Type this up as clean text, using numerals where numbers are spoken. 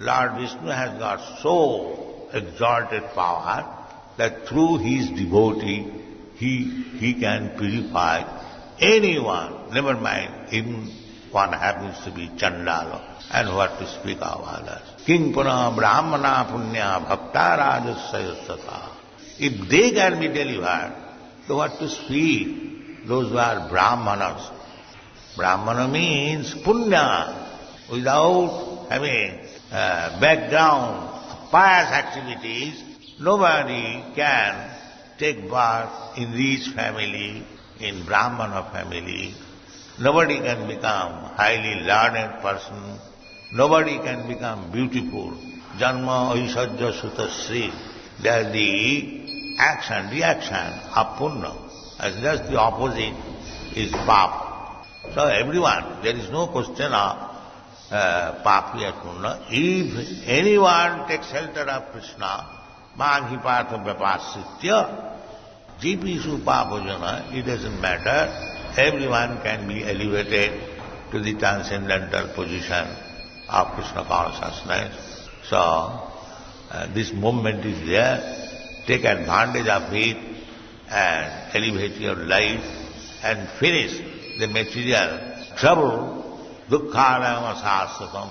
Lord Vishnu has got so exalted power that through his devotee he can purify anyone, never mind, even one happens to be Chandala, and what to speak of others. King Puna Brahmana Punya Bhakta Rajasayasata. If they can be delivered, so what to speak? Those who are Brahmanas. Brahmana means Punya, without having background, pious activities. Nobody can take birth in rich family, in Brahmana family. Nobody can become highly learned person. Nobody can become beautiful. Janma Aishajya Sutasri. They are the action, reaction of Punna. As just the opposite is Pap. So everyone, there is no question of Papi or Punna. If anyone takes shelter of Krishna, Maghi Partha Vyapasritya, Jipishu Papajana, it doesn't matter. Everyone can be elevated to the transcendental position of Krishna consciousness. So, this movement is there. Take advantage of it and elevate your life and finish the material trouble, dukkha sāsvatam.